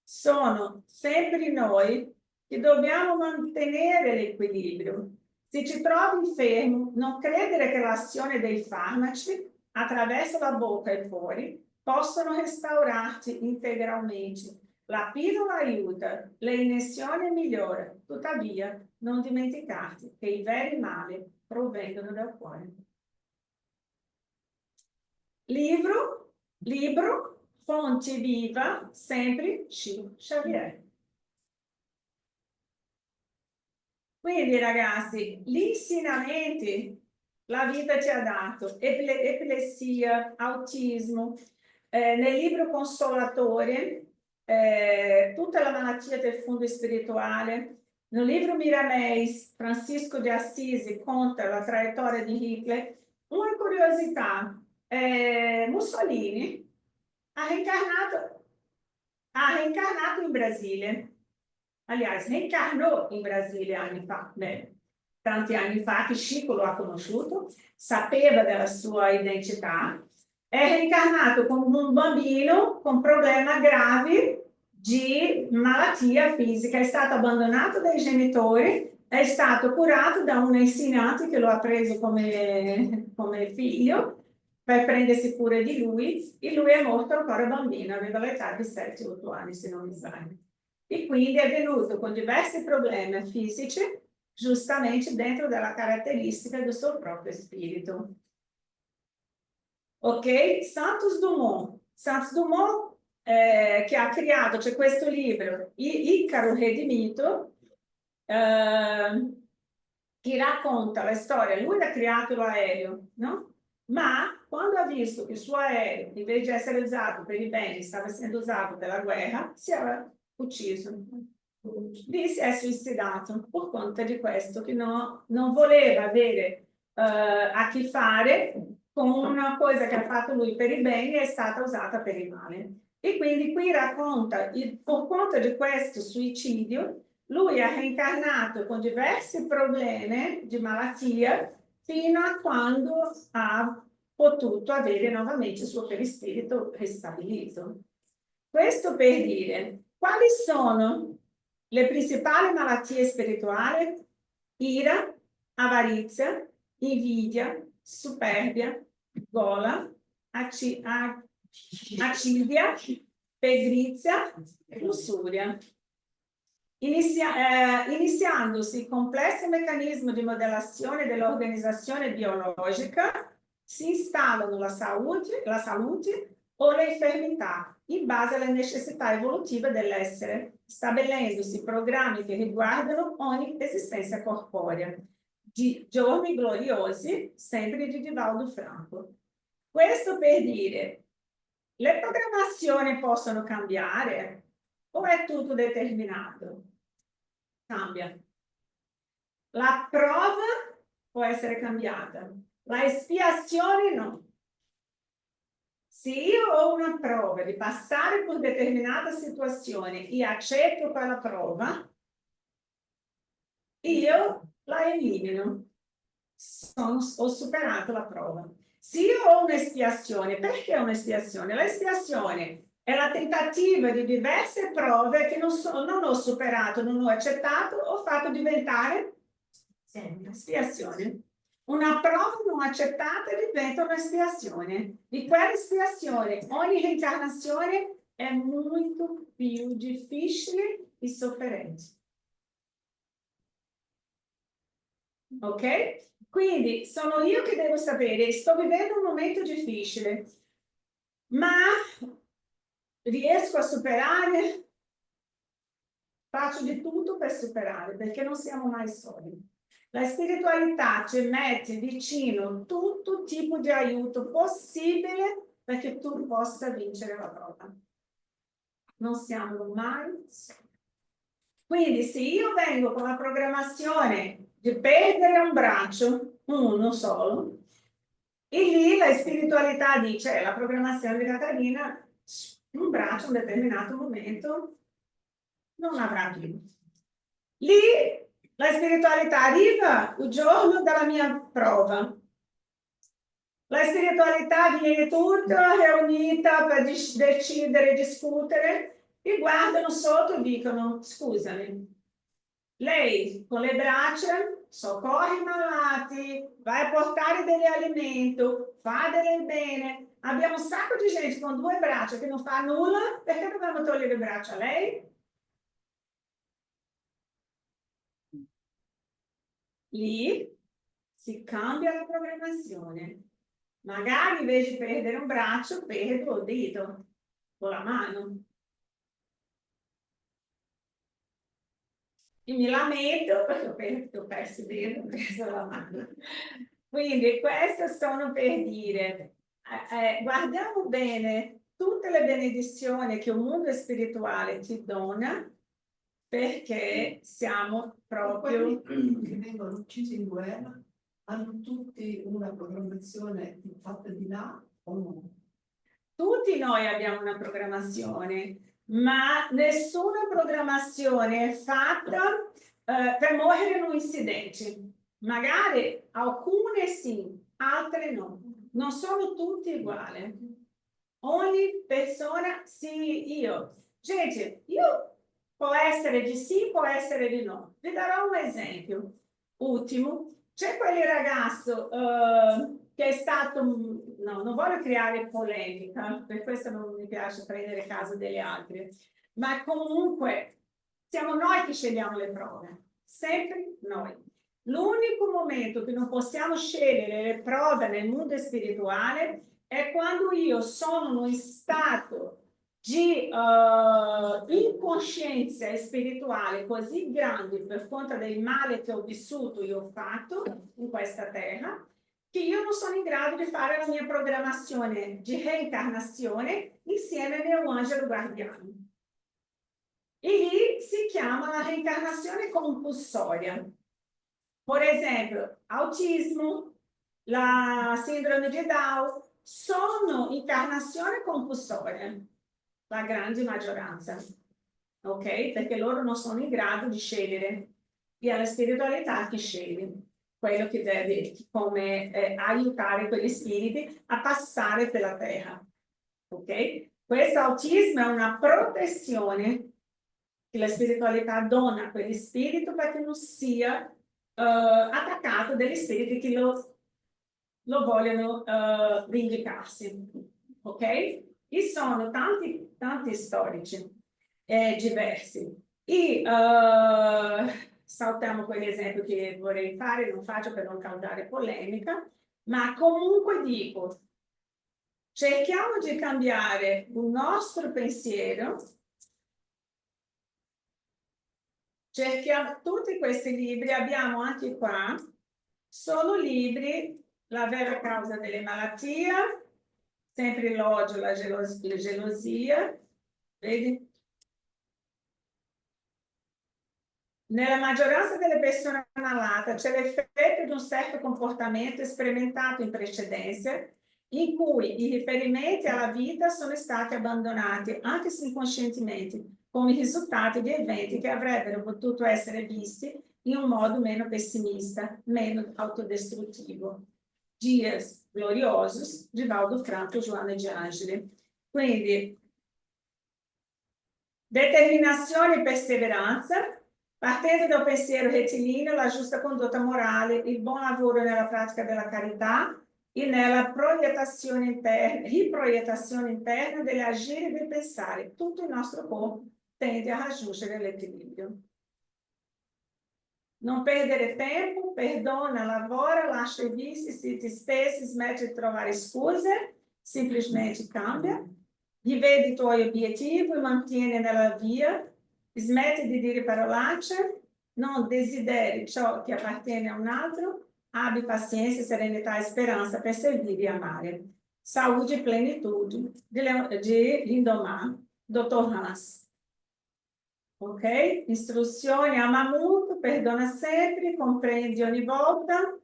Sono sempre noi che dobbiamo mantenere l'equilibrio. Se ci trovi fermo, non credere che l'azione dei farmaci attraverso la bocca e fuori possono restaurarti integralmente. La pillola aiuta, le iniezioni migliorano, tuttavia non dimenticarti che i veri mali provengono dal cuore. Libro, Fonte Viva, sempre C. Xavier. Quindi ragazzi, gli insegnamenti la vita ci ha dato, epilessia, autismo, nel libro Consolatore, tutta la malattia del fondo spirituale, nel libro Mirameis, Francisco de Assisi conta la traiettoria di Hitler. Una curiosità, Mussolini ha reencarnato in Brasile. Aliás, reencarnou in Brasile anni fa, tanti anni fa, che Chico lo ha conosciuto, sapeva della sua identità, è reincarnato come un bambino con problemi gravi di malattia fisica, è stato abbandonato dai genitori, è stato curato da un insegnante che lo ha preso come figlio per prendersi cura di lui, e lui è morto ancora bambino, aveva l'età di 7-8 anni se non mi sbaglio. E quindi è venuto con diversi problemi fisici, giustamente dentro della caratteristica del suo proprio spirito. Ok? Santos Dumont, che ha creato, c'è questo libro, Icaro Redimito, che racconta la storia. Lui ha creato l'aereo, no? Ma quando ha visto che il suo aereo, invece di essere usato per i beni, stava essendo usato per la guerra, si era ucciso. Lì si è suicidato per conta di questo, che non voleva avere a che fare con una cosa che ha fatto lui per i beni e è stata usata per il male. E quindi qui racconta, per conto di questo suicidio, lui ha reincarnato con diversi problemi di malattia fino a quando ha potuto avere nuovamente il suo perispirito ristabilito. Questo per dire, quali sono le principali malattie spirituali? Ira, avarizia, invidia, superbia, gola, acidia, pigrizia, lussuria. Iniziandosi il complesso meccanismo di modellazione dell'organizzazione biologica, si installano la salute o le infermità in base alle necessità evolutive dell'essere, stabilendosi programmi che riguardano ogni esistenza corporea. Di giorni gloriosi, sempre di Divaldo Franco. Questo per dire, le programmazioni possono cambiare o è tutto determinato? Cambia. La prova può essere cambiata, la espiazione no. Se io ho una prova di passare per determinata situazione e accetto quella prova, io la elimino. Ho superato la prova. Se io ho un'espiazione, perché un'espiazione? L'espiazione è la tentativa di diverse prove che non ho superato, non ho accettato, ho fatto diventare espiazione. Una prova non accettata diventa un'espiazione. Di quell'espiazione, ogni reincarnazione è molto più difficile e sofferente. Ok? Quindi sono io che devo sapere, sto vivendo un momento difficile, ma riesco a superare? Faccio di tutto per superare, perché non siamo mai soli. La spiritualità ci mette vicino tutto tipo di aiuto possibile perché tu possa vincere la prova. Non siamo mai soli. Quindi se io vengo con la programmazione di perdere un braccio, uno solo, e lì la spiritualità dice, la programmazione di Caterina, un braccio a un determinato momento non avrà più. Lì la spiritualità arriva il giorno della mia prova. La spiritualità viene tutta riunita per decidere, discutere, e guardano sotto e dicono, scusami, lei con le braccia soccorre i malati, vai a portare dell'alimento, fa del bene. Abbiamo un sacco di gente con 2 braccia che non fa nulla, perché dobbiamo togliere le braccia a lei? Lì si cambia la programmazione. Magari invece di perdere un braccio, perdo il dito con la mano. E mi lamento perché ho perso il dito, ho preso la mano. Quindi queste sono per dire, guardiamo bene tutte le benedizioni che il mondo spirituale ti dona, perché siamo proprio... Quelli che vengono uccisi in guerra hanno tutti una programmazione fatta di là o no? Tutti noi abbiamo una programmazione, ma nessuna programmazione è fatta per morire in un incidente. Magari alcune sì, altre no. Non sono tutti uguali. Ogni persona, sì, io. Gente, io può essere di sì, può essere di no. Vi darò un esempio. Ultimo, c'è quel ragazzo che è stato, no, non voglio creare polemica, per questo non mi piace prendere caso delle altre, ma comunque siamo noi che scegliamo le prove, sempre noi. L'unico momento che non possiamo scegliere le prove nel mondo spirituale è quando io sono in stato di incoscienza spirituale così grande per conto del male che ho vissuto e ho fatto in questa terra, che io non sono in grado di fare la mia programmazione di reincarnazione insieme al mio angelo guardiano. E lì si chiama la reincarnazione compulsoria. Per esempio, autismo, la sindrome di Down, sono incarnazioni compulsorie, la grande maggioranza, ok? Perché loro non sono in grado di scegliere, e è la spiritualità che sceglie, quello che deve come aiutare quegli spiriti a passare per la terra, ok? Questo autismo è una protezione che la spiritualità dona a quegli spiriti perché non sia attaccato dagli spiriti che lo vogliono vendicarsi, ok? E sono tanti storici diversi. E saltiamo quell'esempio che vorrei fare, non faccio per non causare polemica, ma comunque dico, cerchiamo di cambiare il nostro pensiero. Cerchiamo tutti questi libri, abbiamo anche qua, sono libri, la vera causa delle malattie, sempre l'odio, la gelosia, vedi? Nella maggioranza delle persone malate c'è l'effetto di un certo comportamento sperimentato in precedenza, in cui i riferimenti alla vita sono stati abbandonati, anche se inconscientemente, come risultati di eventi che avrebbero potuto essere visti in un modo meno pessimista, meno autodestruttivo. Dias gloriosos di Valdo Franco, Joana de Angeli. Quindi, determinazione e perseveranza, partendo dal pensiero rettilineo, la giusta condotta morale, il buon lavoro nella pratica della carità e nella riproiettazione interna dell'agire e del pensare. Tutto il nostro corpo tende a raggiungere l'equilibrio. Non perdere tempo, perdona, lavora, lascia i vizi, se ti stessi, smette di trovare scuse, semplicemente cambia, rivedi i tuoi obiettivi, mantieni nella via, smette di dire parolacce, non desideri ciò che appartiene a un altro, abbi pazienza, serenità e speranza per servire e amare. Saúde e plenitude, de Lindomar, Dr. Hans. Ok? Istruzioni, ama muito, perdona sempre, compreende ogni volta,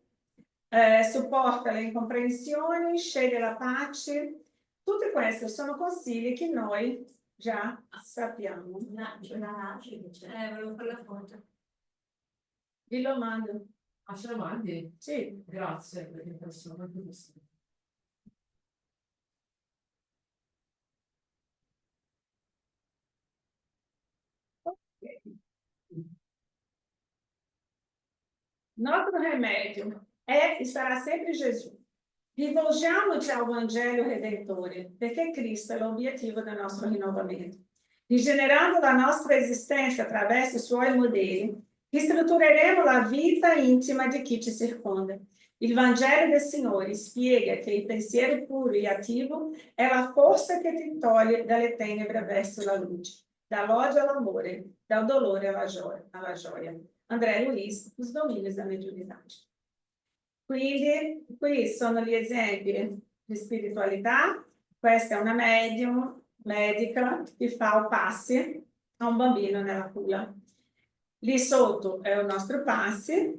supporta le incomprensioni, sceglie la pace. Tutti questi sono consigli che noi già sappiamo. Volevo fare la foto. Glielo mando. Ce la mandi? Sì. Grazie, perché penso proprio questo. Nosso remédio é e sarà sempre Jesus. Rivolgiamoci ao Evangelho Redentore, perché Cristo è l'obiettivo del nostro rinnovamento. Rigenerando la nostra esistenza attraverso i suoi modelli, ristruttureremo la vita intima di chi ci circonda. Il Vangelo del Signore spiega che il pensiero puro e attivo è la forza che ti toglie dalle tenebre verso la luce, dall'odio all'amore, dal dolore alla gioia. André Luiz, Os Domínios da Mediunidade. Quindi, qui sono gli esempi di spiritualità. Questa è una medica che fa o passe a un bambino nella culla. Lì sotto è il nostro passe.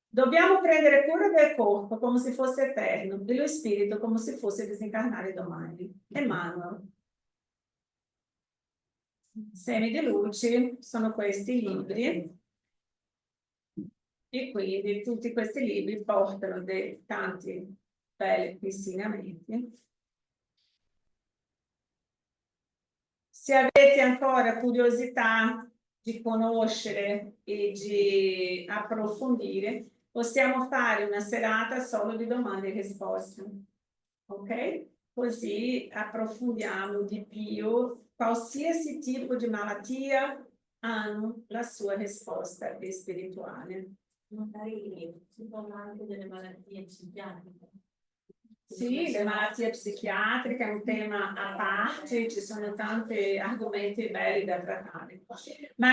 Dobbiamo prendere cura del corpo come se fosse eterno, dello spirito come se fosse disincarnare domani. Emmanuel. Semi di luce sono questi libri. E quindi tutti questi libri portano tanti belli insegnamenti. Se avete ancora curiosità di conoscere e di approfondire, possiamo fare una serata solo di domande e risposte. Ok? Così approfondiamo di più qualsiasi tipo di malattia hanno la sua risposta spirituale. Magari si parla anche delle malattie psichiatriche. Sì, le malattie psichiatriche è un tema a parte, ci sono tanti argomenti belli da trattare. Ma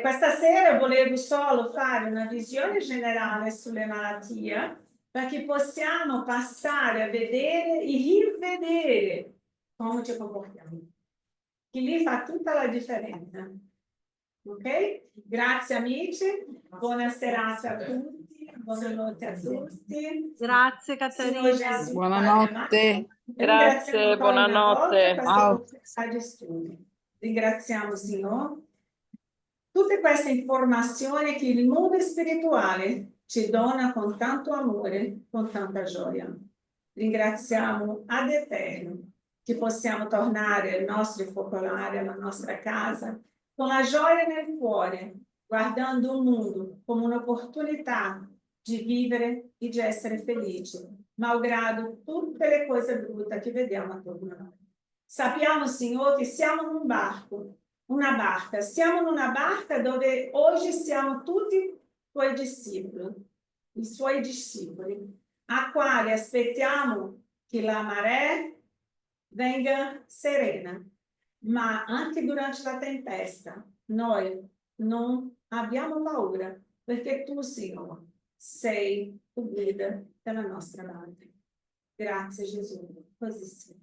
questa sera volevo solo fare una visione generale sulle malattie, perché possiamo passare a vedere e rivedere come ci comportiamo. Che lì fa tutta la differenza. Ok? Grazie amici, buona serata a tutti, buonanotte a tutti. Grazie Caterina. Buonanotte. Grazie, buonanotte. Ciao. Ringraziamo Signore. Tutte queste informazioni che il mondo spirituale ci dona con tanto amore, con tanta gioia. Ringraziamo ad Eterno che possiamo tornare ai nostri focolari, alla nostra casa, con la gioia nel cuore, guardando il mondo come un'opportunità di vivere e di essere felici, malgrado tutte le cose brutte che vediamo attorno a noi. Sappiamo, Signore, che siamo in un barco, una barca. Siamo in una barca dove oggi siamo tutti tuoi discepoli, i suoi discepoli, a quali aspettiamo che la marea venga serena. Ma anche durante la tempesta noi non abbiamo paura, perché tu, Signore, sei il guida della nostra barca. Grazie Gesù, così sia.